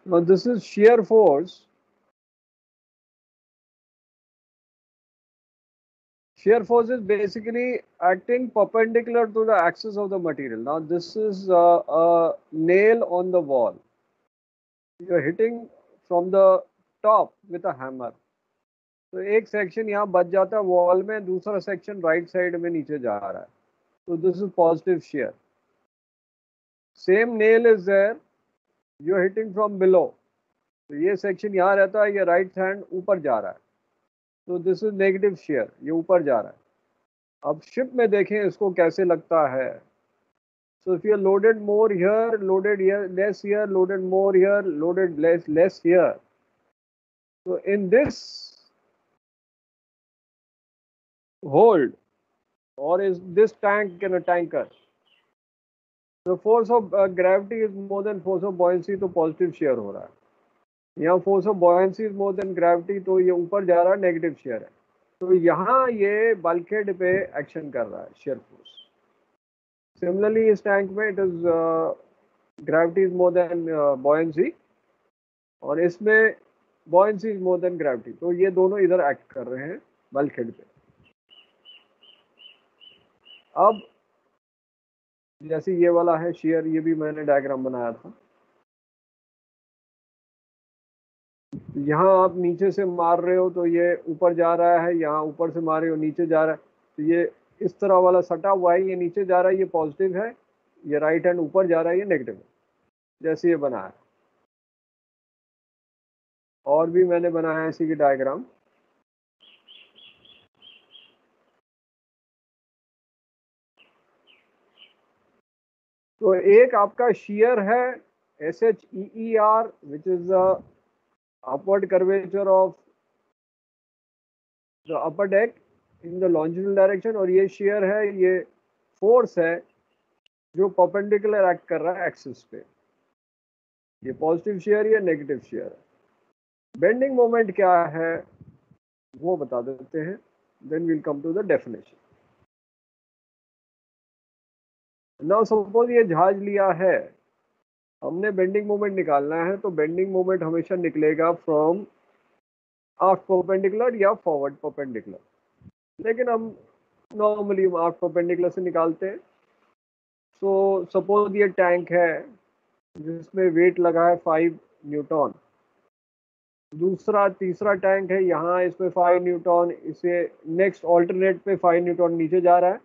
Now this is shear force. Shear force is basically acting perpendicular to the axis of the material. Now this is a nail on the wall. You're hitting from the top with a hammer. तो एक section यहाँ बच जाता है wall में, दूसरा section right side में नीचे जा रहा है. तो this is positive shear. Same nail is there, you are hitting from below. तो ये सेक्शन यहाँ रहता है, ये राइट हैंड ऊपर जा रहा है. तो दिस इज नेगेटिव शेयर, ये ऊपर जा रहा है. अब शिप में देखें इसको कैसे लगता है. So if you are loaded more here, loaded here, less here, loaded more here, loaded less here. So in this hold, or is this tank in a tanker, the force of gravity is more than force of buoyancy, तो positive shear हो रहा है. यहाँ force of buoyancy is more than gravity, तो ये ऊपर जा रहा है, negative shear है. तो यहाँ ये bulkhead पे action कर रहा है shear force. Similarly इस tank में it is gravity is more than buoyancy, और इसमें buoyancy is more than gravity. तो ये दोनों इधर act कर रहे हैं bulkhead पे. अब जैसे ये वाला है shear, ये भी मैंने डायग्राम बनाया था. यहाँ आप नीचे से मार रहे हो तो ये ऊपर जा रहा है, यहाँ ऊपर से मार रहे हो नीचे जा रहा है. तो ये इस तरह वाला सटा हुआ है, ये नीचे जा रहा है, ये पॉजिटिव है, ये राइट हैंड ऊपर जा रहा है, ये नेगेटिव है. जैसे ये बना है. और भी मैंने बनाया है इसी की डायग्राम. तो एक आपका shear है SHEER, which is the upward curvature of the upper deck in the longitudinal direction, और ये shear है, ये force है जो perpendicular act कर रहा है एक्सिस पे. ये पॉजिटिव शेयर या नेगेटिव शेयर है. बेंडिंग मोमेंट क्या है वो बता देते हैं, then we'll come to the definition. Now suppose ये जहाज लिया है, हमने बेंडिंग मोमेंट निकालना है. तो बेंडिंग मोमेंट हमेशा निकलेगा फ्रॉम आफ्ट परपेंडिकुलर या फॉरवर्ड परपेंडिकुलर, लेकिन हम नॉर्मली आफ्ट परपेंडिकुलर से निकालते हैं. सो सपोज ये टैंक है जिसमें वेट लगा है 5 न्यूटन. दूसरा तीसरा टैंक है, यहाँ इसमें 5 न्यूटन, इसे नेक्स्ट ऑल्टरनेट पे 5 न्यूटन नीचे जा रहा है,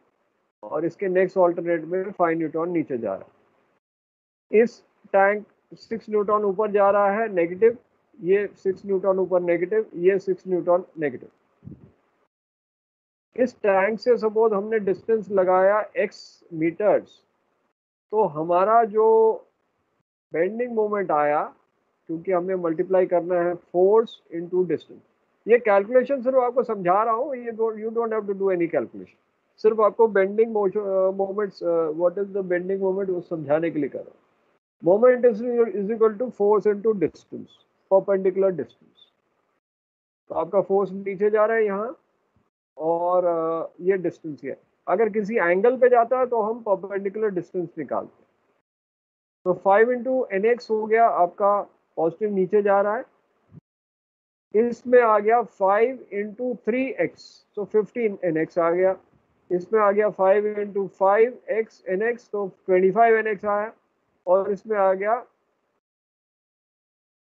और इसके नेक्स्ट ऑल्टरनेट में 5 न्यूटन नीचे जा रहा है. इस टैंक 6 न्यूटन ऊपर जा रहा है नेगेटिव, ये 6 न्यूटन ऊपर नेगेटिव, ये 6 न्यूटन नेगेटिव. इस टैंक से सपोज हमने डिस्टेंस लगाया x मीटर्स, तो हमारा जो बेंडिंग मोमेंट आया, क्योंकि हमें मल्टीप्लाई करना है फोर्स इनटू डिस्टेंस. ये कैलकुलेशन सिर्फ आपको समझा रहा हूँ, ये you don't have to do any calculation. सिर्फ आपको bending moments, what is the bending moment, वो समझाने के लिए कर रहा हूँ. Moment is equal to force into distance, perpendicular distance. तो आपका फोर्स नीचे जा रहा है यहाँ, और ये डिस्टेंस है. अगर किसी एंगल पे जाता है तो हम परपेंडिकुलर डिस्टेंस निकालते हैं. तो 5 इंटू एन एक्स हो गया आपका, पॉजिटिव नीचे जा रहा है. इसमें आ गया 5 इंटू 3x, तो 15 एन एक्स आ गया. इसमें आ गया 5 इंटू 5x एन एक्स, तो 25 एन एक्स आया. और इसमें आ गया,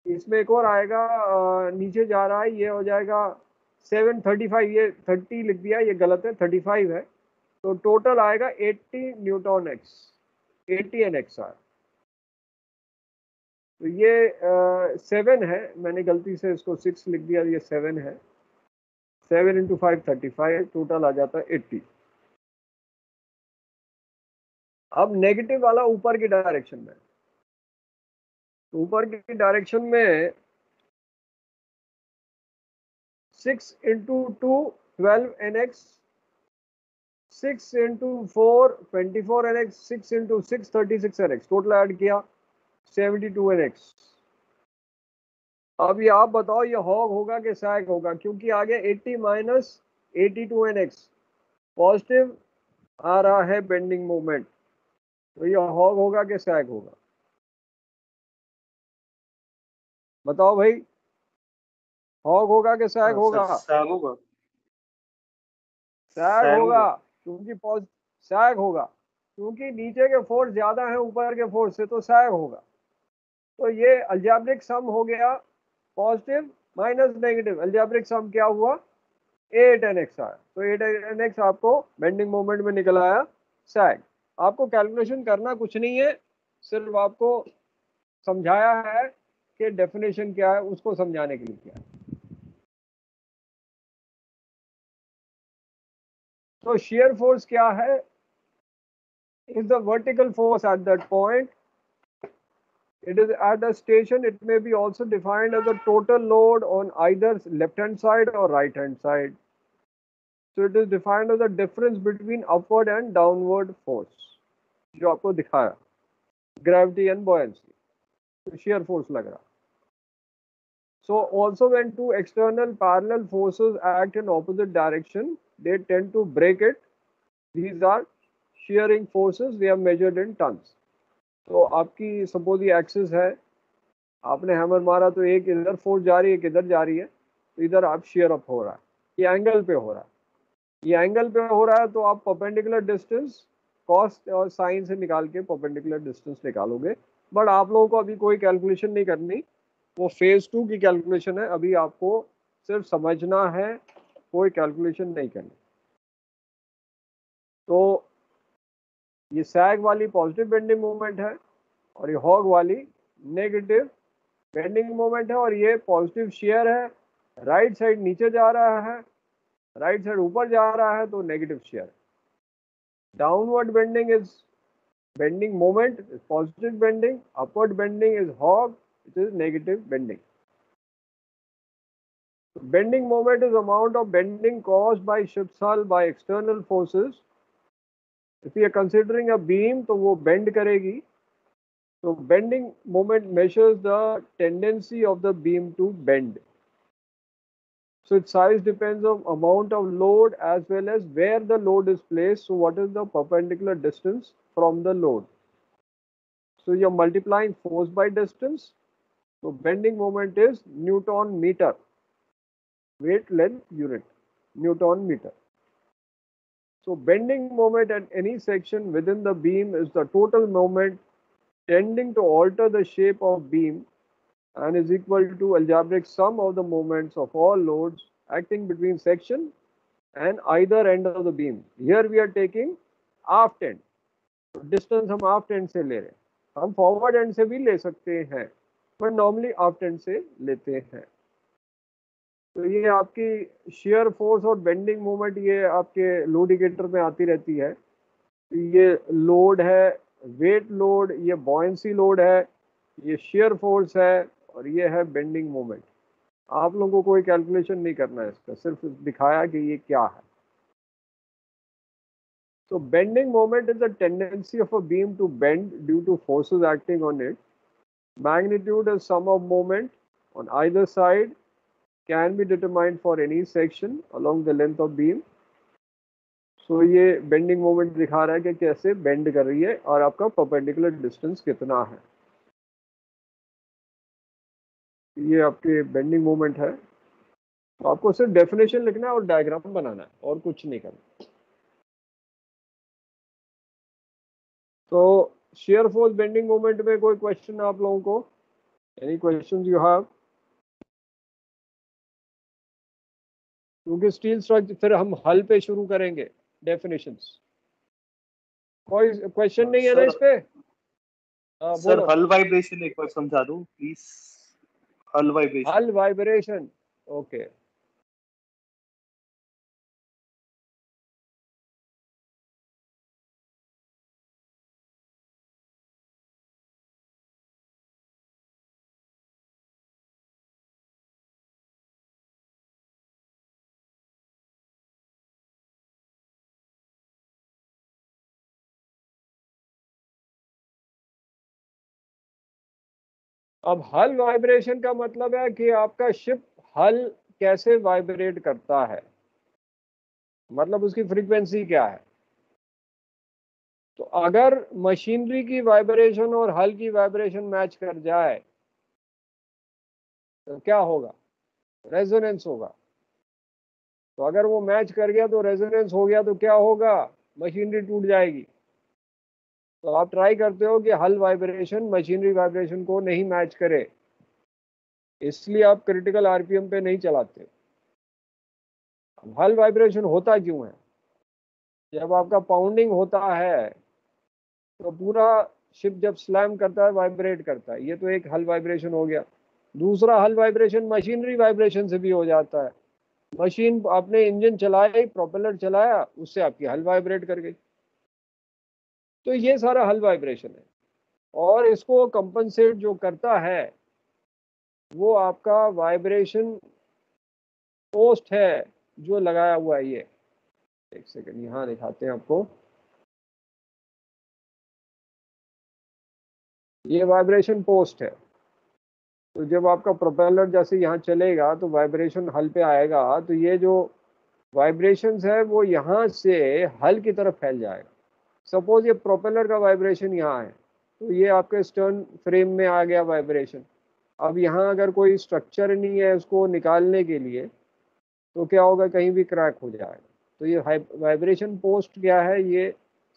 इसमें एक और आएगा, नीचे जा रहा है, ये हो जाएगा 735. ये 30 लिख दिया, ये गलत है, 35 है. तो टोटल आएगा 80 न्यूटन एक्स, 80 एन एक्स आया. तो ये 7 है, मैंने गलती से इसको 6 लिख दिया, ये 7 है. 7 इंटू 5 35, टोटल आ जाता है 80. अब नेगेटिव वाला ऊपर की डायरेक्शन में, तो ऊपर की डायरेक्शन में 6 into 2 12 N X, 6 into 4 24 N X, 6 into 6 36 N X, total add किया 72 एन एक्स. अब ये आप बताओ ये हॉग होगा कि सैग होगा, क्योंकि आ गया 80 माइनस 82 एन एक्स, पॉजिटिव आ रहा है बेंडिंग मोमेंट. तो ये हॉग होगा कि सैग होगा. बताओ भाई, हॉग होगा कि सैग सर होगा? सैग होगा। सैग सैग होगा, होगा। क्योंकि सैग होगा क्योंकि नीचे के फोर्स ज्यादा है ऊपर के फोर्स से, तो सैग होगा। तो ये अलजेब्रिक सम हो गया, पॉजिटिव माइनस नेगेटिव, अलजेब्रिक सम क्या हुआ? 8nx आया। तो 8nx आपको बेंडिंग मोमेंट में निकल आया सैग। आपको कैलकुलेशन करना कुछ नहीं है, सिर्फ आपको समझाया है कि डेफिनेशन क्या है, उसको समझाने के लिए किया है। तो shear force क्या है? Is the vertical force at that point. It is at a station. It may be also defined as the total load on either left hand side or right hand side. So it is defined as the difference between upward and downward force, जो आपको दिखाया, gravity and buoyancy, तो shear force लग रहा। So also when two external parallel forces act in opposite direction, they tend to break it. These are shearing forces. We have measured in tons. तो आपकी suppose ये axis है, आपने hammer मारा तो एक इधर फोर्स जा रही है, एक इधर जा रही है, तो इधर आप शेयर अप हो रहा है, ये एंगल पे हो रहा है, ये एंगल पे हो रहा है, तो आप परपेंडिकुलर डिस्टेंस कॉस और साइन से निकाल के परपेंडिकुलर डिस्टेंस निकालोगे। बट आप लोगों को अभी कोई कैलकुलेशन नहीं करनी, वो फेज 2 की कैलकुलेशन है, अभी आपको सिर्फ समझना है, कोई कैलकुलेशन नहीं करनी। तो ये सैग वाली पॉजिटिव बेंडिंग मूवमेंट है और ये हॉग वाली नेगेटिव बेंडिंग मोमेंट है, और ये पॉजिटिव शेयर है, राइट साइड नीचे जा रहा है, राइट साइड ऊपर जा रहा है, तो negative shear. Downward bending is bending moment is positive bending, upward bending is hog, it is negative bending. Bending moment is amount of bending caused by ship's hull by external forces. If we are considering a beam, तो वो bend करेगी, तो bending moment measures the tendency of the beam to bend. So its size depends on amount of load as well as where the load is placed. So what is the perpendicular distance from the load? So you're multiplying force by distance. So bending moment is Newton meter. Weight length unit, Newton meter. So bending moment at any section within the beam is the total moment tending to alter the shape of beam and is equal to algebraic sum of the moments of all loads acting between section and either end of the beam. Here we are taking aft end. Distance हम आफ्ट and से ले रहे हैं, हम forward and से भी ले सकते हैं, पर नॉर्मली आफ्ट एंड से लेते हैं। तो ये आपकी शेयर फोर्स और बेंडिंग मोमेंट ये आपके लोड इंडिकेटर में आती रहती है। ये लोड है, वेट लोड, ये बॉयंसी लोड है, ये शेयर फोर्स है, और ये है बेंडिंग मोमेंट। आप लोगों को कोई कैलकुलेशन नहीं करना है इसका, सिर्फ दिखाया कि ये क्या है। So bending moment is the tendency of a beam to bend due to forces acting on it. Magnitude is sum of moment on either side, can be determined for any section along the length of beam. So ये bending moment दिखा रहा है कि कैसे bend कर रही है और आपका perpendicular distance कितना है। ये आपके bending moment है, तो आपको सिर्फ definition लिखना है और diagram बनाना है और कुछ नहीं करना। तो shear force bending moment में कोई question आप लोगों को? Any questions you have? क्योंकि स्टील स्ट्रक्चर फिर हम हल पे शुरू करेंगे डेफिनेशंस। कोई क्वेश्चन नहीं है ना सर इस पे? सर बोलो। हल वाइब्रेशन एक बार समझा दो प्लीज। हल वाइब्रेशन। हल वाइब्रेशन, ओके। अब हल वाइब्रेशन का मतलब है कि आपका शिप हल कैसे वाइब्रेट करता है, मतलब उसकी फ्रीक्वेंसी क्या है। तो अगर मशीनरी की वाइब्रेशन और हल की वाइब्रेशन मैच कर जाए तो क्या होगा, रेजोनेंस होगा। तो अगर वो मैच कर गया तो रेजोनेंस हो गया तो क्या होगा, मशीनरी टूट जाएगी। तो आप ट्राई करते हो कि हल वाइब्रेशन मशीनरी वाइब्रेशन को नहीं मैच करे, इसलिए आप क्रिटिकल आरपीएम पे नहीं चलाते। हल वाइब्रेशन होता क्यों है, जब आपका पाउंडिंग होता है तो पूरा शिप जब स्लैम करता है वाइब्रेट करता है, ये तो एक हल वाइब्रेशन हो गया। दूसरा हल वाइब्रेशन मशीनरी वाइब्रेशन से भी हो जाता है। मशीन आपने इंजन चलाया, प्रोपेलर चलाया, उससे आपकी हल वाइब्रेट कर गई। तो ये सारा हल वाइब्रेशन है। और इसको कंपनसेट जो करता है वो आपका वाइब्रेशन पोस्ट है जो लगाया हुआ है। ये एक सेकंड यहाँ दिखाते हैं आपको। ये वाइब्रेशन पोस्ट है। तो जब आपका प्रोपेलर जैसे यहाँ चलेगा तो वाइब्रेशन हल पे आएगा, तो ये जो वाइब्रेशंस है वो यहाँ से हल की तरफ फैल जाएगा। सपोज ये प्रोपेलर का वाइब्रेशन यहाँ है, तो ये आपके स्टर्न फ्रेम में आ गया वाइब्रेशन। अब यहाँ अगर कोई स्ट्रक्चर नहीं है उसको निकालने के लिए, तो क्या होगा, कहीं भी क्रैक हो जाएगा। तो ये वाइब्रेशन पोस्ट क्या है, ये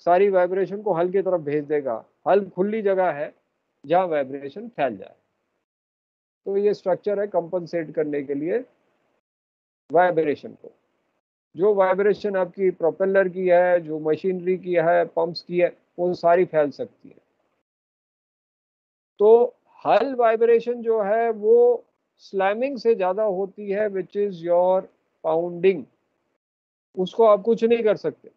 सारी वाइब्रेशन को हल की तरफ भेज देगा। हल खुली जगह है जहाँ वाइब्रेशन फैल जाए। तो ये स्ट्रक्चर है कंपनसेट करने के लिए वाइब्रेशन को। जो वाइब्रेशन आपकी प्रोपेलर की है, जो मशीनरी की है, पंप्स की है, वो सारी फैल सकती है। तो हल वाइब्रेशन जो है वो स्लैमिंग से ज्यादा होती है, विच इज योर पाउंडिंग। उसको आप कुछ नहीं कर सकते।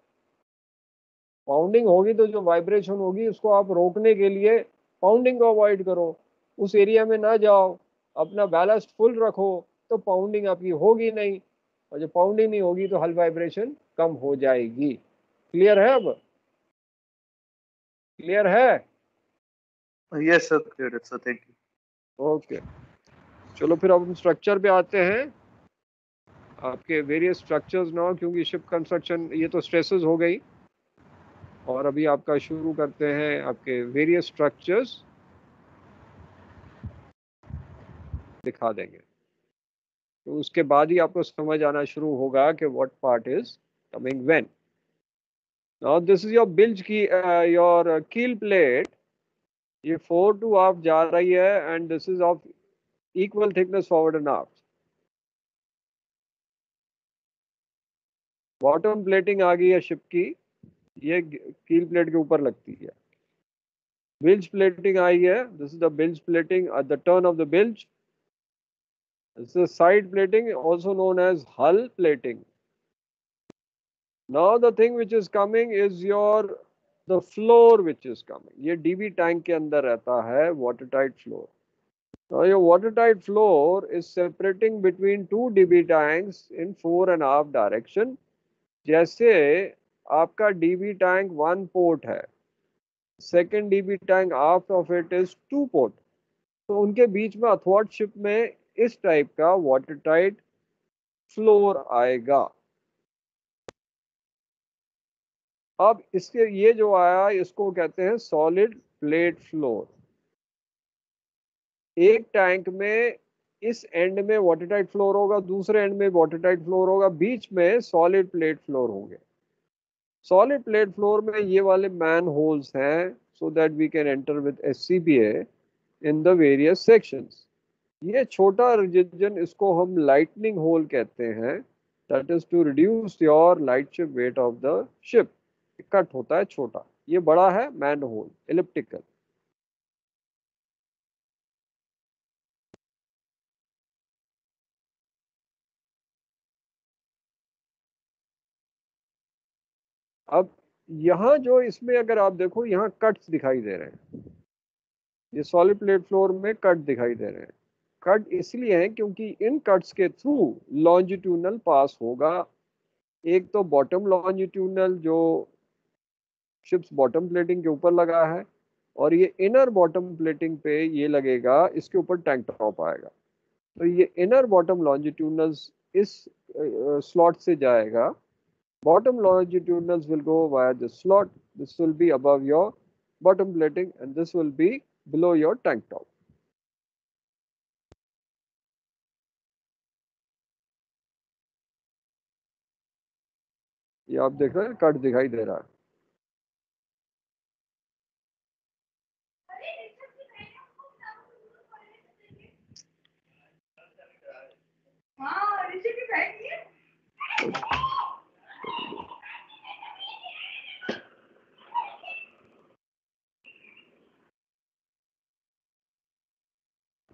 पाउंडिंग होगी तो जो वाइब्रेशन होगी उसको आप रोकने के लिए पाउंडिंग को अवॉइड करो, उस एरिया में ना जाओ, अपना बैलेंस फुल रखो, तो पाउंडिंग आपकी होगी नहीं। और जब पाउंडिंग नहीं होगी तो हल वाइब्रेशन कम हो जाएगी। क्लियर है अब, क्लियर है? Yes, sir. Clear, sir. Thank you. Okay, चलो फिर अब हम स्ट्रक्चर पे आते हैं। आपके वेरियस स्ट्रक्चर्स ना, क्योंकि शिप कंस्ट्रक्शन ये तो स्ट्रेसेस हो गई, और अभी आपका शुरू करते हैं आपके वेरियस स्ट्रक्चर्स दिखा देंगे। तो उसके बाद ही आपको समझ आना शुरू होगा कि what part is coming when. Now this is your bilge की योर कील प्लेट। ये 4 टू आप जा रही है and this is of equal thickness forward and aft। Bottom plating आ गई है शिप की, ये कील प्लेट के ऊपर लगती है। बिल्ज प्लेटिंग आई है, this is the bilge plating at the turn of the bilge. This is side plating, also known as hull plating. Now the thing which is coming is your the floor which is coming. ये DB tank के अंदर रहता है watertight floor. Now your watertight floor is separating between two DB tanks in fore and aft direction. जैसे आपका DB tank one port है, second DB tank aft of it is two port. तो उनके बीच में अथवार्ड शिप में इस type का watertight floor आएगा। अब इसके ये जो आया इसको कहते हैं सॉलिड प्लेट फ्लोर। एक टैंक में इस एंड में वाटरटाइट फ्लोर होगा, दूसरे एंड में वाटरटाइट फ्लोर होगा, बीच में सॉलिड प्लेट फ्लोर होंगे। सॉलिड प्लेट फ्लोर में ये वाले मैन होल्स हैं so that we can enter with SCBA in the various sections. ये छोटा रीजन इसको हम लाइटनिंग होल कहते हैं, that is to reduce your light ship weight of the ship. Cut होता है छोटा, ये बड़ा है मैन होल एलिप्टिकल। अब यहाँ जो इसमें अगर आप देखो यहाँ कट्स दिखाई दे रहे हैं, ये सॉलिड प्लेट फ्लोर में कट दिखाई दे रहे हैं। कट इसलिए है क्योंकि इन कट्स के थ्रू लॉन्जिट्यूडनल पास होगा। एक तो बॉटम लॉन्जिट्यूडनल जो शिप्स बॉटम प्लेटिंग के ऊपर लगा है, और ये इनर बॉटम प्लेटिंग पे ये लगेगा, इसके ऊपर टैंक टॉप आएगा। तो ये इनर बॉटम लॉन्जिट्यूडनल्स इस स्लॉट से जाएगा। Bottom longitudinals will go via this slot. This will be above your bottom plating and this will be below your tank top. ये आप देख रहे हैं कट दिखाई दे रहा है।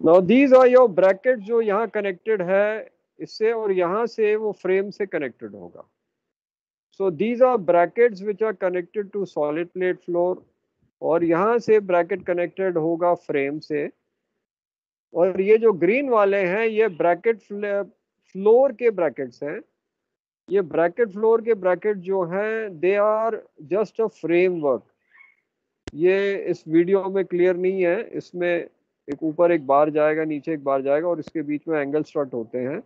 Now these are your bracket जो यहाँ कनेक्टेड है इससे, और यहाँ से वो फ्रेम से कनेक्टेड होगा। So these are brackets which are connected to solid plate floor, और यहाँ से ब्रैकेट कनेक्टेड होगा फ्रेम से। और ये जो ग्रीन वाले हैं ये ब्रैकेट फ्लोर के ब्रैकेट्स हैं। ये ब्रैकेट फ्लोर के ब्रैकेट जो हैं they are just a framework. ये इस वीडियो में क्लियर नहीं है, इसमें एक ऊपर एक बार जाएगा, नीचे एक बार जाएगा, और इसके बीच में एंगल स्ट्रट होते हैं,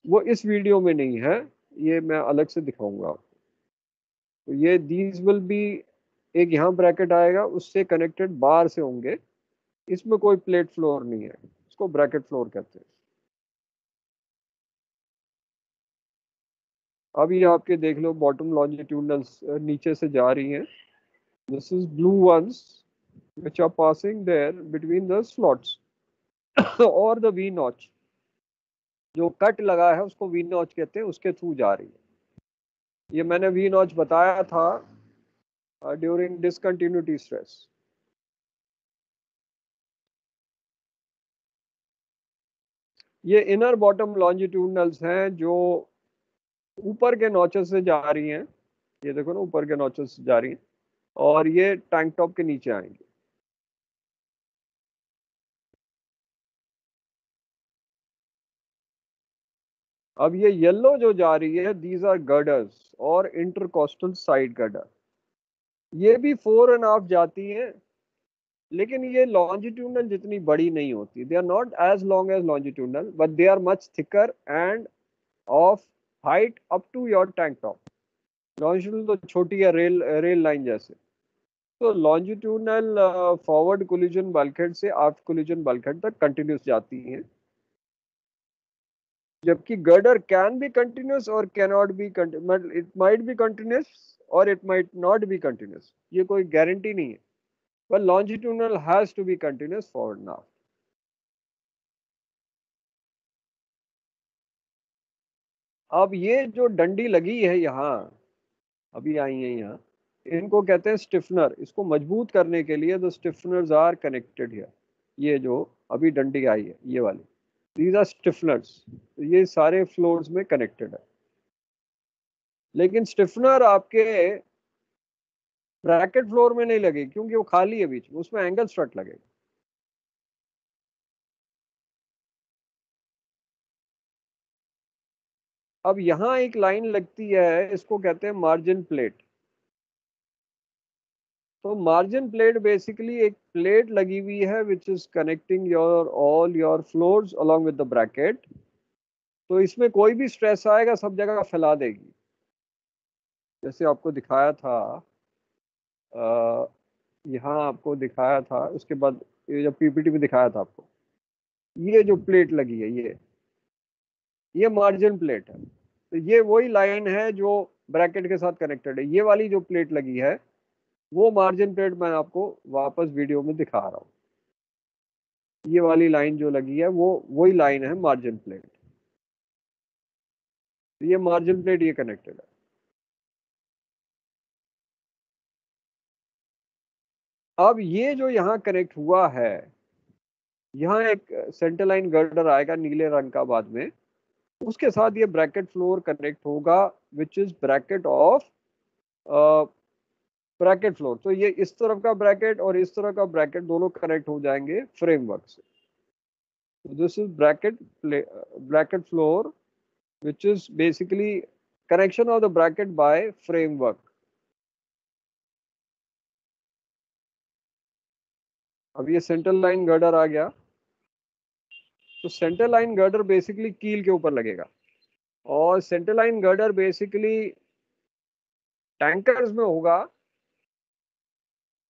वो इस वीडियो में नहीं है, ये मैं अलग से दिखाऊंगा आपको। तो ये दीज विल बी, एक यहाँ ब्रैकेट आएगा उससे कनेक्टेड बार से होंगे, इसमें कोई प्लेट फ्लोर नहीं है, इसको ब्रैकेट फ्लोर कहते हैं। अब ये आपके देख लो बॉटम लॉन्जिट्यूडनल्स नीचे से जा रही हैं। This is blue ones which are passing there between the slots और the V notch, जो कट लगा है उसको V notch कहते हैं, उसके थ्रू जा रही है। ये मैंने V notch बताया था ड्यूरिंग डिसकंटिन्यूटी स्ट्रेस। ये इनर बॉटम लॉन्जिट्यूडनल्स हैं जो ऊपर के नॉचेस से जा रही हैं, ये देखो ना ऊपर के नॉचेस से जा रही हैं, और ये टैंक टॉप के नीचे आएंगे। अब ये येलो जो जा रही है दीज आर गर्डर्स और इंटरकोस्टल साइड गर्डर। ये भी 4.5 जाती हैं, लेकिन ये लॉन्जिट्यूडनल जितनी बड़ी नहीं होती। They are not as long as longitudinal but they are much thicker and of height up to your tank top. Longitudinal तो छोटी है, रेल लाइन जैसे। तो लॉन्जिट्यूडनल फॉरवर्ड कोलिजन बल्कहेड से आफ्ट कोलिजन बल्कहेड तक कंटिन्यूस जाती हैं, जबकि गर्डर कैन बी कंटिन्यूस और can not be, it might be continuous और it might not be continuous, ये कोई गारंटी नहीं है, but longitudinal has to be continuous forward now. अब ये जो डंडी लगी है यहाँ, अभी आई है यहाँ, इनको कहते हैं स्टिफनर। इसको मजबूत करने के लिए द स्टिफनर्स आर कनेक्टेड हियर। ये जो अभी डंडी आई है ये वाली, दीज आर स्टिफनर्स, ये सारे फ्लोर्स में कनेक्टेड है। लेकिन स्टिफनर आपके ब्रैकेट फ्लोर में नहीं लगे क्योंकि वो खाली है बीच में, उसमें एंगल स्ट्रट लगेगा। अब यहाँ एक लाइन लगती है, इसको कहते हैं मार्जिन प्लेट। तो मार्जिन प्लेट बेसिकली एक प्लेट लगी हुई है which is connecting your all your floors along with the bracket. तो इसमें कोई भी स्ट्रेस आएगा सब जगह फैला देगी, जैसे आपको दिखाया था, यहाँ आपको दिखाया था, उसके बाद ये जब पीपीटी में दिखाया था आपको, ये जो प्लेट लगी है ये मार्जिन प्लेट है। तो ये वही लाइन है जो ब्रैकेट के साथ कनेक्टेड है। ये वाली जो प्लेट लगी है वो मार्जिन प्लेट मैं आपको वापस वीडियो में दिखा रहा हूँ। ये वाली लाइन जो लगी है वो वही लाइन है मार्जिन प्लेट। ये मार्जिन प्लेट ये कनेक्टेड है। अब ये जो यहाँ कनेक्ट हुआ है, यहाँ एक सेंटर लाइन गर्डर आएगा नीले रंग का बाद में, उसके साथ ये ब्रैकेट फ्लोर कनेक्ट होगा which is bracket of bracket floor. तो ये इस तरफ का ब्रैकेट और इस तरफ का ब्रैकेट दोनों कनेक्ट हो जाएंगे फ्रेमवर्क से। So this is bracket floor, which is basically connection of the bracket by framework. अब ये सेंटर लाइन गर्डर आ गया, तो सेंटर लाइन गर्डर बेसिकली कील के ऊपर लगेगा, और centre line girder basically tankers में होगा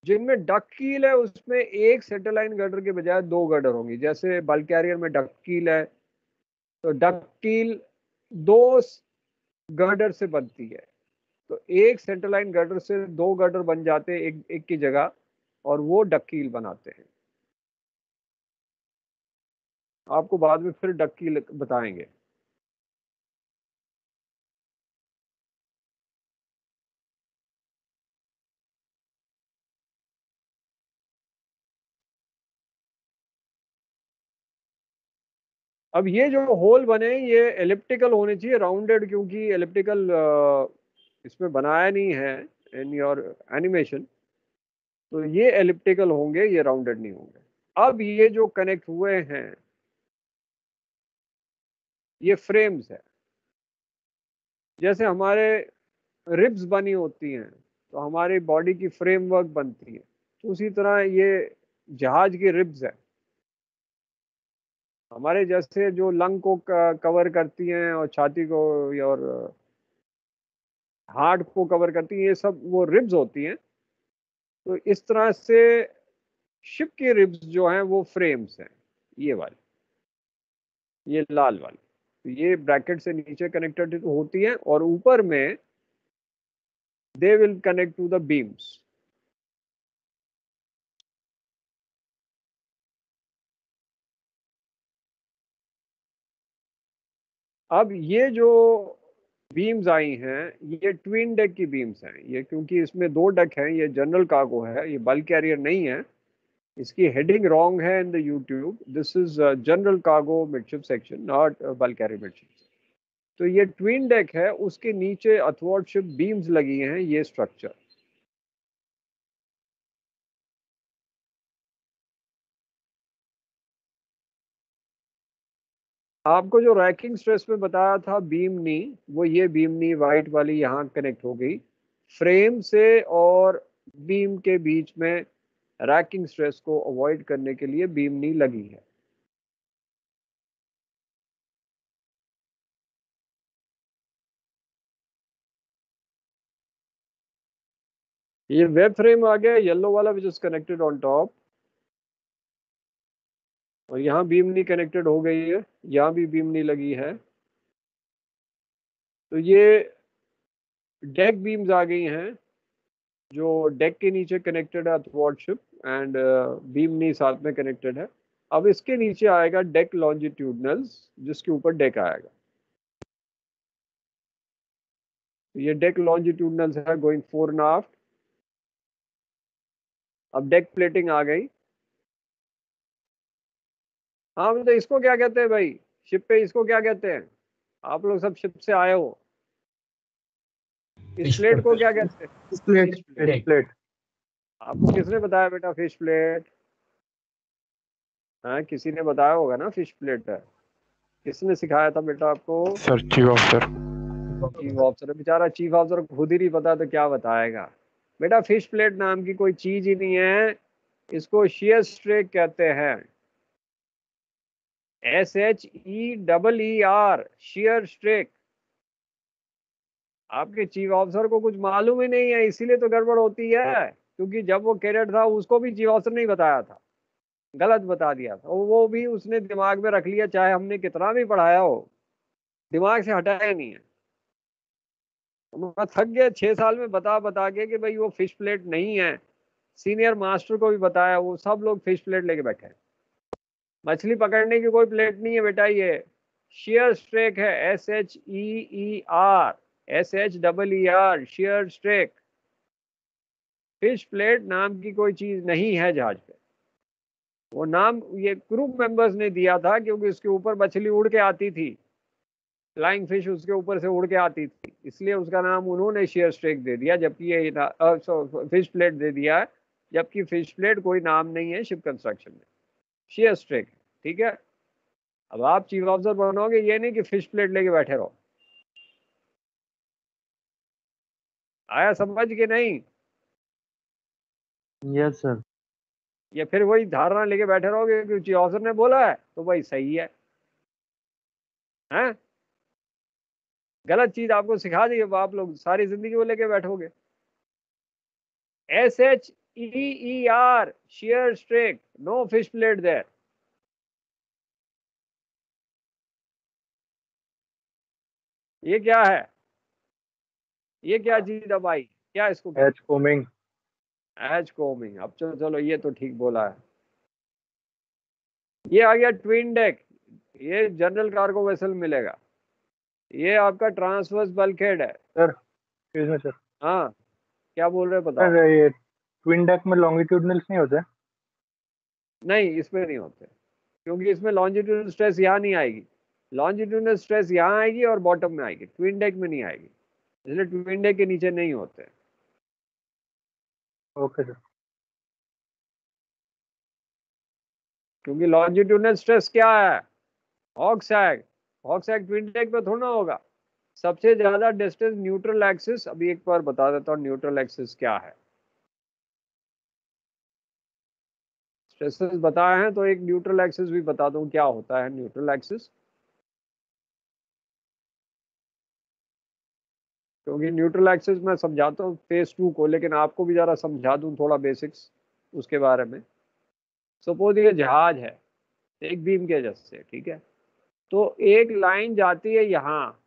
जिनमें डक कील है, उसमें एक सेंटर लाइन गर्डर के बजाय दो गर्डर होंगी। जैसे बल्क कैरियर में डक कील है, तो डक कील दो गर्डर से बनती है, तो एक सेंट्रलाइन गर्डर से दो गर्डर बन जाते हैं एक की जगह, और वो डक्कील बनाते हैं। आपको बाद में फिर डक्कील बताएंगे। अब ये जो होल बने ये एलिप्टिकल होने चाहिए, राउंडेड, क्योंकि एलिप्टिकल इसमें बनाया नहीं है इन योर एनिमेशन, तो ये एलिप्टिकल होंगे, ये राउंडेड नहीं होंगे। अब ये जो कनेक्ट हुए हैं ये फ्रेम्स है। जैसे हमारे रिब्स बनी होती हैं तो हमारी बॉडी की फ्रेमवर्क बनती है, तो उसी तरह ये जहाज की रिब्स है। हमारे जैसे जो लंग को कवर करती हैं और छाती को और हार्ट को कवर करती हैं, ये सब वो रिब्स होती हैं। तो इस तरह से शिप की रिब्स जो हैं वो फ्रेम्स हैं, ये वाली, ये लाल वाली। तो ये ब्रैकेट से नीचे कनेक्टेड होती हैं और ऊपर में they will connect to the beams. अब ये जो बीम्स आई हैं ये ट्विन डेक की बीम्स हैं, ये क्योंकि इसमें दो डेक हैं, ये जनरल कार्गो है, ये बल्क कैरियर नहीं है। इसकी हेडिंग रॉन्ग है in the YouTube, this is general cargo midship section, not bulk carrier midship. तो ये ट्विन डेक है, उसके नीचे अथवर्डशिप बीम्स लगी हैं, ये स्ट्रक्चर। आपको जो रैकिंग स्ट्रेस में बताया था बीम नी, वो ये बीम नी वाइट वाली यहाँ कनेक्ट हो गई फ्रेम से, और बीम के बीच में रैकिंग स्ट्रेस को अवॉइड करने के लिए बीम नी लगी है। ये वेब फ्रेम आ गया येलो वाला which is connected on top, और यहाँ बीम नी कनेक्टेड हो गई है, यहाँ भी बीम नी लगी है। तो ये डेक बीम्स आ गई हैं जो डेक के नीचे कनेक्टेड है अथवर्डशिप, एंड बीम नी साथ में कनेक्टेड है। अब इसके नीचे आएगा डेक लॉन्जिट्यूडनल्स, जिसके ऊपर डेक आएगा। ये डेक लॉन्जिट्यूडनल्स है गोइंग फोर एंड हाफ। अब डेक प्लेटिंग आ गई। हाँ मतलब इसको क्या कहते हैं भाई, शिप पे इसको क्या कहते हैं? आप लोग सब शिप से आए हो, इस प्लेट को क्या कहते हैं? Plate fish plate. आपको किसने बताया बेटा फिश प्लेट? हाँ किसी ने बताया होगा ना फिश प्लेट है। किसने सिखाया था बेटा आपको? Sir chief officer. Chief officer. बेचारा चीफ ऑफिसर को खुद ही नहीं पता तो क्या बताएगा। बेटा फिश प्लेट नाम की कोई चीज ही नहीं है, इसको शियर स्ट्रेक कहते हैं। SHEER, sheer strake. आपके चीफ ऑफिसर को कुछ मालूम ही नहीं है, इसीलिए तो गड़बड़ होती है, क्योंकि जब वो कैडेट था उसको भी चीफ ऑफिसर नहीं बताया था, गलत बता दिया था, और वो भी उसने दिमाग में रख लिया, चाहे हमने कितना भी पढ़ाया हो, दिमाग से हटाया नहीं है। मैं थक गया 6 साल में बता बता के कि भाई वो फिश प्लेट नहीं है। सीनियर मास्टर को भी बताया, वो सब लोग फिश प्लेट लेके बैठे हैं। मछली पकड़ने की कोई प्लेट नहीं है बेटा, ये शियर स्ट्रेक है, SHEER, sheer strake. Fish plate नाम की कोई चीज नहीं है जहाज पे। वो नाम ये क्रू मेंबर्स ने दिया था क्योंकि उसके ऊपर मछली उड़ के आती थी, फ्लाइंग फिश उसके ऊपर से उड़ के आती थी, इसलिए उसका नाम उन्होंने शेयर स्ट्रेक दे दिया, जबकि ये फिश प्लेट दे दिया है, जबकि फिश प्लेट कोई नाम नहीं है शिप कंस्ट्रक्शन में, शेयर स्ट्रेक। ठीक है, अब आप चीफ ऑफिसर बनोगे, ये नहीं कि फिश प्लेट लेके बैठे रहो। आया समझ के नहीं? Yes sir. या फिर वही धारणा लेके बैठे रहोगे कि चीफ ऑफिसर ने बोला है तो भाई सही है, हैं? गलत चीज आपको सिखा दी, अब आप लोग सारी जिंदगी वो लेके बैठोगे। SHEER, shear strake, no fish plate there. ये क्या है? ये क्या चीज अब आई, क्या इसको कहते एच कोमिंग। हैं? Hatch coaming. अब चलो चलो, ये तो ठीक बोला है। ये आ गया ट्विन डेक, ये जनरल कार्गो वेसल मिलेगा। ये आपका ट्रांसवर्स बल्कहेड है। Sir excuse me sir. हाँ, क्या बोल रहे हैं सर बताओ। ये ट्विन डेक में लॉन्गिट्यूडनल्स नहीं होते? नहीं, इसमें नहीं होते, क्योंकि इसमें लॉन्जिट्यूडल स्ट्रेस यहाँ नहीं आएगी। लॉन्जिट्यूडल स्ट्रेस यहाँ आएगी और बॉटम में आएगी, ट्विन डेक में नहीं आएगी, इसलिए ट्विन डेक के नीचे नहीं होते। Okay sir. क्योंकि लॉन्जिट्यूडल स्ट्रेस क्या है, हॉग सैग। हॉग सैग ट्विन डेक पे थोड़ा होगा। सबसे ज्यादा डिस्टेंस न्यूट्रल एक्सिस, अभी एक बार बता देता हूँ न्यूट्रल एक्सिस क्या है। स्ट्रेसेस बताए हैं तो एक न्यूट्रल एक्सिस भी बता दूं क्या होता है न्यूट्रल एक्सिस। क्योंकि न्यूट्रल एक्सिस मैं समझाता हूँ फेज 2 को, लेकिन आपको भी जरा समझा दूं थोड़ा बेसिक्स उसके बारे में। सपोज ये जहाज है एक बीम के जैसे, ठीक है। तो एक लाइन जाती है यहाँ,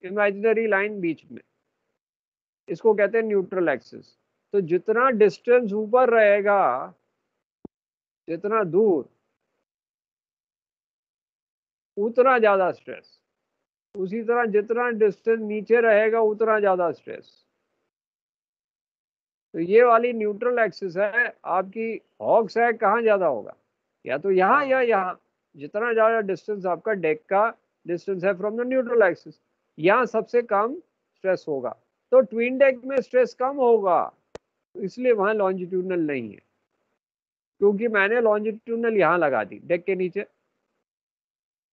इमेजिनरी लाइन बीच में, इसको कहते हैं न्यूट्रल एक्सिस। तो जितना डिस्टेंस ऊपर रहेगा, जितना दूर, उतना ज्यादा स्ट्रेस। उसी तरह जितना डिस्टेंस नीचे रहेगा उतना ज्यादा स्ट्रेस। तो ये वाली न्यूट्रल एक्सिस है आपकी। हॉग सैग कहाँ ज्यादा होगा, या तो यहाँ या यहाँ। जितना ज्यादा डिस्टेंस आपका डेक का डिस्टेंस है फ्रॉम द न्यूट्रल एक्सिस, यहाँ सबसे कम स्ट्रेस होगा। तो ट्विन डेक में स्ट्रेस कम होगा, इसलिए वहां लॉन्जिट्यूडनल नहीं है। क्योंकि मैंने लॉन्जिट्यूडनल यहाँ लगा दी डेक के नीचे,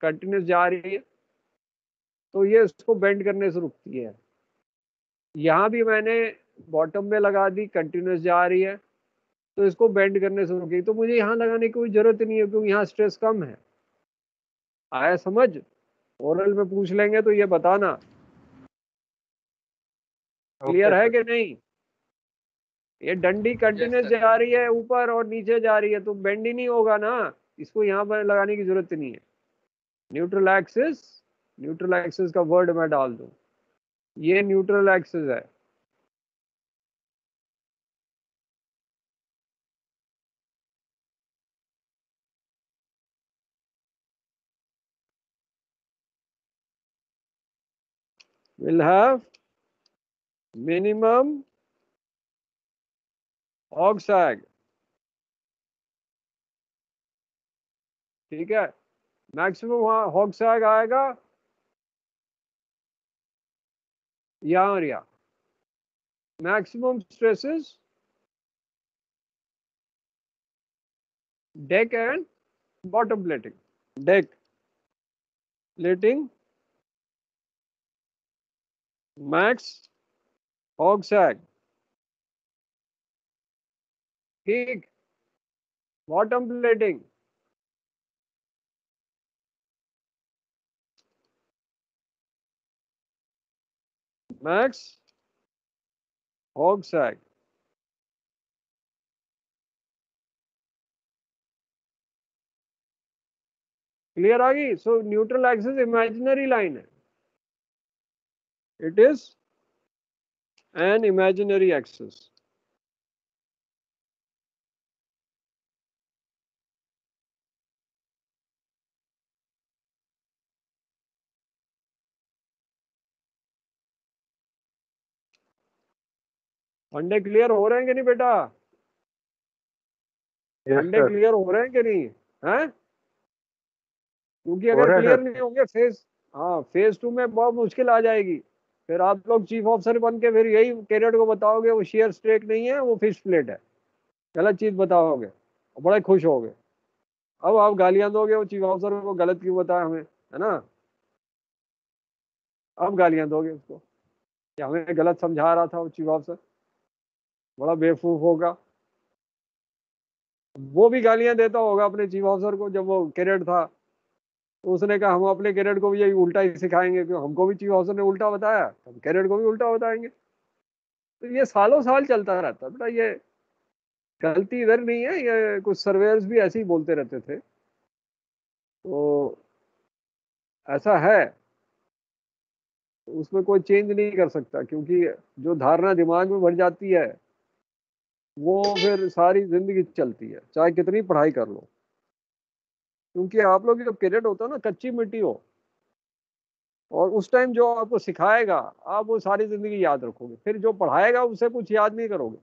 कंटिन्यूस जा रही है, तो ये उसको बेंड करने से रुकती है। यहाँ भी मैंने बॉटम में लगा दी, कंटिन्यूस जा रही है, तो इसको बेंड करने से रुकेगी। तो मुझे यहाँ लगाने की कोई जरूरत नहीं है, क्योंकि यहाँ स्ट्रेस कम है। आया समझ? ओरल में पूछ लेंगे तो ये बताना। क्लियर ओके है सर। कि नहीं? ये डंडी कंटिन्यूस जा रही है ऊपर और नीचे जा रही है, तो बेंड ही नहीं होगा ना। इसको यहाँ पर लगाने की जरूरत नहीं है। न्यूट्रल एक्सिस, न्यूट्रल एक्सिस का वर्ड मैं डाल दूं, ये न्यूट्रल एक्सिस है। will have minimum hog sag, ठीक है। मैक्सिमम हॉग सैग आएगा यहाँ और यहाँ। Maximum stresses deck and bottom plating, deck plating, max hog sag, ठीक। bottom plating, max hog sag। Clear आ गई? So neutral axis imaginary line है, it is an imaginary axis. फंडे क्लियर हो रहे हैं कि नहीं बेटा? यस फंडे सर। क्लियर हो रहे हैं कि नहीं? हैं? क्योंकि हो अगर रहा है क्लियर सर। नहीं होंगे फेज, हाँ फेज 2 में बहुत मुश्किल आ जाएगी। फिर आप लोग चीफ ऑफिसर बन के फिर यही कैडेट को बताओगे वो शेयर स्ट्रेक नहीं है, वो फिश प्लेट है। गलत चीज बताओगे और बड़े खुश होगे। अब आप गालियां दोगे वो चीफ ऑफिसर को, गलत क्यों बताया हमें, है ना? अब गालियां दोगे उसको कि हमें गलत समझा रहा था वो चीफ ऑफिसर, बड़ा बेवकूफ होगा। वो भी गालियां देता होगा अपने चीफ ऑफिसर को, जब वो कैडेट था तो उसने कहा हम अपने कैडेट को भी यही उल्टा ही सिखाएंगे, क्यों हमको भी चीफ ऑफिसर ने उल्टा बताया, हम कैडेट को भी उल्टा बताएंगे। तो ये सालों साल चलता रहता है बेटा। ये गलती इधर नहीं है, ये कुछ सर्वेयर्स भी ऐसे ही बोलते रहते थे, तो ऐसा है। उसमें कोई चेंज नहीं कर सकता, क्योंकि जो धारणा दिमाग में भर जाती है वो फिर सारी जिंदगी चलती है, चाहे कितनी पढ़ाई कर लो। क्योंकि आप लोग जब कैडेट होता हो ना, कच्ची मिट्टी हो, और उस टाइम जो आपको सिखाएगा आप वो सारी जिंदगी याद रखोगे, फिर जो पढ़ाएगा उसे कुछ याद नहीं करोगे।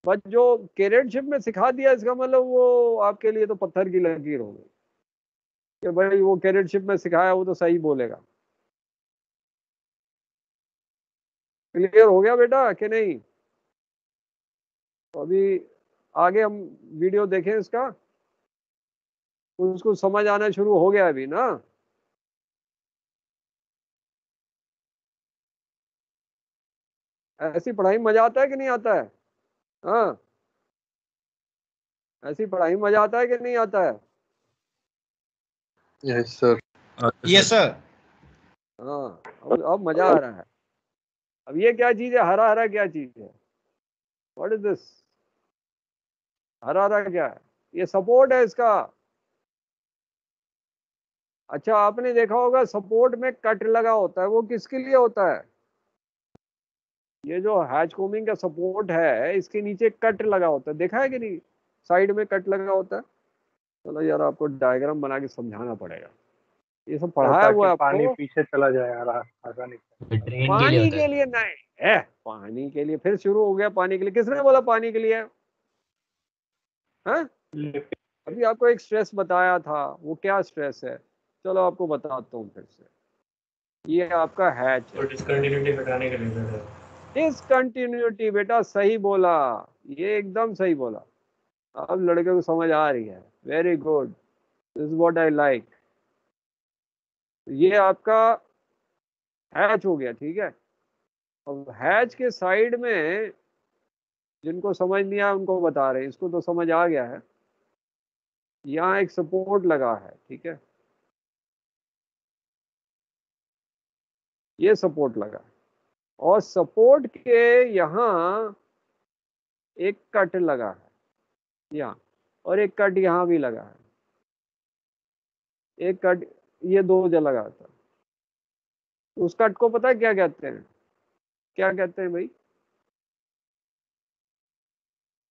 बट जो कैडेटशिप में सिखा दिया, इसका मतलब वो आपके लिए तो पत्थर की लकीर हो गई कि भाई वो कैडेटशिप में सिखाया वो तो सही बोलेगा। क्लियर हो गया बेटा कि नहीं? तो अभी आगे हम वीडियो देखें इसका, उसको समझ आना शुरू हो गया अभी ना। ऐसी पढ़ाई में मजा आता है कि नहीं आता है? हाँ, ऐसी पढ़ाई में मजा आता है कि नहीं आता है? Yes sir. Yes sir. हाँ, अब मजा आ रहा है। अब ये क्या चीज है, हरा हरा क्या चीज है? What is this? हरा हरा क्या है? ये सपोर्ट है इसका। अच्छा, आपने देखा होगा सपोर्ट में कट लगा होता है, वो किसके लिए होता है? ये जो हैच कोमिंग का सपोर्ट है, इसके नीचे कट लगा होता है, देखा है कि नहीं? साइड में कट लगा होता है। चलो यार, आपको डायग्राम बना के समझाना पड़ेगा, ये सब पढ़ाया हुआ ताकि है पानी आपको। पीछे चला जाए आसानी से। ड्रेन के लिए पानी होता के है। लिए नहीं है, पानी के लिए फिर शुरू हो गया। पानी के लिए किसने बोला पानी के लिए? हाँ, अभी आपको एक स्ट्रेस बताया था, वो क्या स्ट्रेस है? चलो आपको बताता हूँ फिर से। ये आपका हैच है, डिस्कंटिन्यूटी घटाने के लिए सर। डिसकंटिन्यूटी, बेटा सही बोला, ये एकदम सही बोला। अब लड़के को समझ आ रही है, very good, this is what I like. ये आपका हैच हो गया, ठीक है। अब हैच के साइड में, जिनको समझ नहीं आया उनको बता रहे हैं, इसको तो समझ आ गया है। यहाँ एक सपोर्ट लगा है, ठीक है, ये सपोर्ट लगा, और सपोर्ट के यहाँ एक कट लगा है यहाँ, और एक कट यहाँ भी लगा है, एक कट, ये दो जगह लगा था। उस कट को पता है क्या कहते हैं? क्या कहते हैं भाई?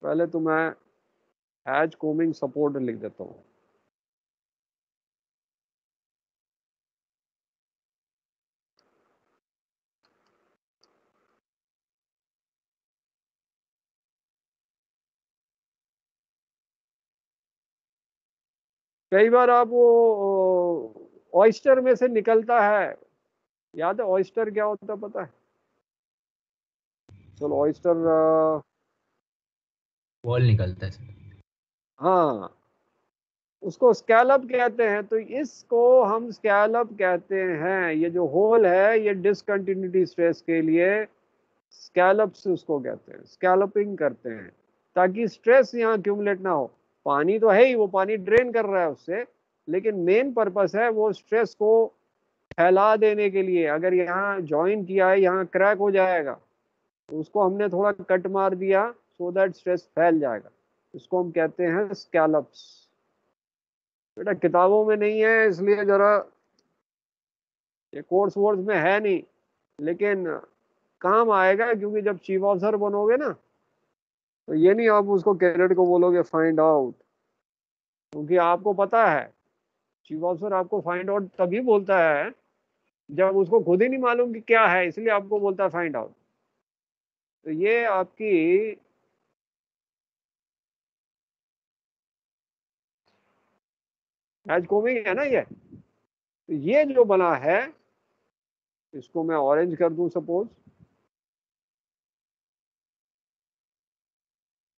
पहले तो मैं हैच कोमिंग सपोर्ट लिख देता हूँ। कई बार आप वो ऑयस्टर में से निकलता है, याद है ऑयस्टर क्या होता है, पता है? चलो ऑयस्टर, वॉल निकलता है सर। हाँ, उसको स्कैलप कहते हैं। तो इसको हम स्कैलप कहते हैं। ये जो होल है ये डिसकंटिन्यूटी स्ट्रेस के लिए स्कैलप्स उसको कहते हैं, स्कैलपिंग करते हैं, ताकि स्ट्रेस यहाँ एक्यूमुलेट ना हो। पानी तो है ही, वो पानी ड्रेन कर रहा है उससे, लेकिन मेन पर्पस है वो स्ट्रेस को फैला देने के लिए। अगर यहाँ ज्वाइन किया है, यहाँ क्रैक हो जाएगा, तो उसको हमने थोड़ा कट मार दिया सो दैट स्ट्रेस फैल जाएगा। इसको हम कहते हैं स्कैलप्स। बेटा किताबों में नहीं है, इसलिए जरा, ये कोर्स वोर्स में है नहीं, लेकिन काम आएगा, क्योंकि जब चीफ ऑफिसर बनोगे ना, तो ये नहीं आप उसको कैडेट को बोलोगे फाइंड आउट, क्योंकि आपको पता है चीफ ऑफिसर आपको फाइंड आउट तभी बोलता है जब उसको खुद ही नहीं मालूम कि क्या है, इसलिए आपको बोलता है फाइंड आउट। तो ये आपकी हैच कोमिंग है ना ये। तो ये जो बना है, इसको मैं ऑरेंज कर दूं सपोज।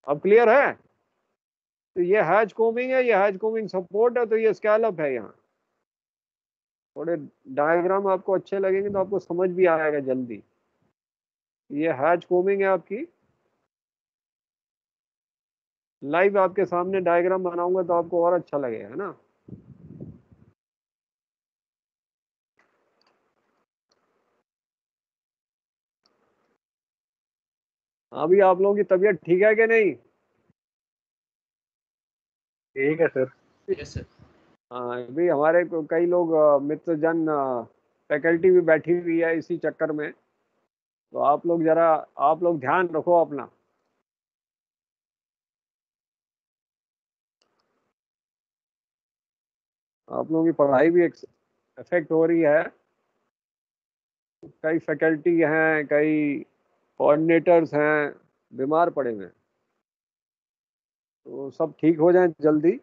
अब क्लियर है? तो ये हैच कोमिंग है, ये हैच कोमिंग सपोर्ट है, तो ये स्कैलप है। यहाँ थोड़े डायग्राम आपको अच्छे लगेंगे तो आपको समझ भी आएगा जल्दी। ये हैच कोमिंग है आपकी। लाइव आपके सामने डायग्राम बनाऊंगा तो आपको और अच्छा लगेगा, है ना। अभी आप लोगों की तबीयत ठीक है कि नहीं? ठीक है सर। Yes sir. हाँ, अभी हमारे कई लोग मित्र जन फैकल्टी भी बैठी हुई है इसी चक्कर में, तो आप लोग ध्यान रखो अपना। आप लोगों की पढ़ाई भी इफेक्ट हो रही है। कई फैकल्टी हैं, कई कोऑर्डिनेटर्स हैं बीमार पड़े हुए हैं, तो सब ठीक हो जाए जल्दी।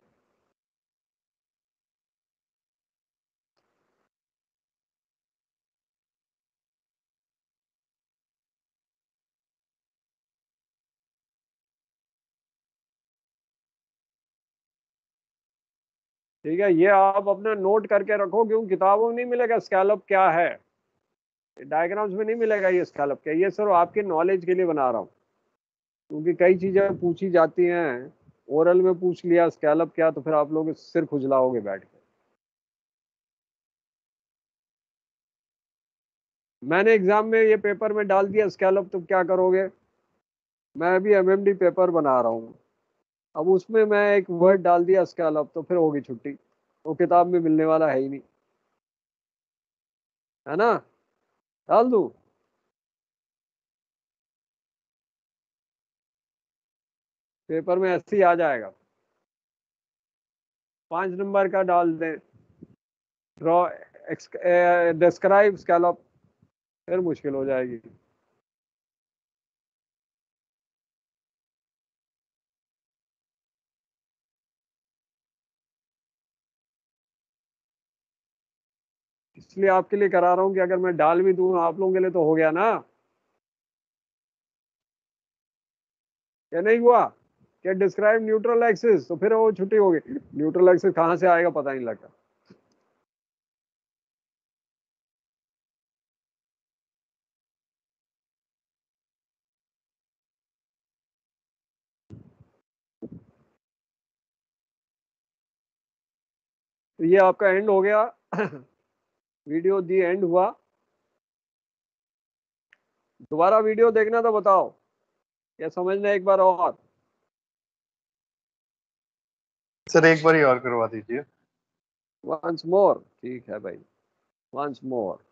ठीक है, ये आप अपना नोट करके रखो, क्योंकि किताबों में नहीं मिलेगा स्कैलप क्या है, डायग्राम्स में नहीं मिलेगा ये स्कैलप क्या। ये सिर्फ आपके नॉलेज के लिए बना रहा हूँ, क्योंकि कई चीजें पूछी जाती हैं, ओरल में पूछ लिया स्कैलप क्या, तो फिर आप लोग सिर खुजलाओगे बैठ के। मैंने एग्जाम में ये पेपर में डाल दिया स्कैलप, तो क्या करोगे? मैं अभी एमएमडी पेपर बना रहा हूँ, अब उसमें मैं एक वर्ड डाल दिया स्कैलप, तो फिर होगी छुट्टी, वो किताब में मिलने वाला है ही नहीं, है ना? डाल दूं? पेपर में ऐसे ही आ जाएगा, 5 नंबर का डाल दें, ड्रॉ डिस्क्राइब स्कैलप, फिर मुश्किल हो जाएगी। इसलिए आपके लिए करा रहा हूँ कि अगर मैं डाल भी दूं आप लोगों के लिए तो हो गया ना, क्या नहीं हुआ? क्या डिस्क्राइब न्यूट्रल एक्सिस, तो फिर वो छुट्टी होगी। न्यूट्रल एक्सिस कहाँ से आएगा पता नहीं लगता। तो ये आपका एंड हो गया। वीडियो दी एंड हुआ। दोबारा वीडियो देखना तो बताओ, या समझना एक बार और? सर एक बार ही और करवा दीजिए। वंस मोर, ठीक है भाई, वंस मोर।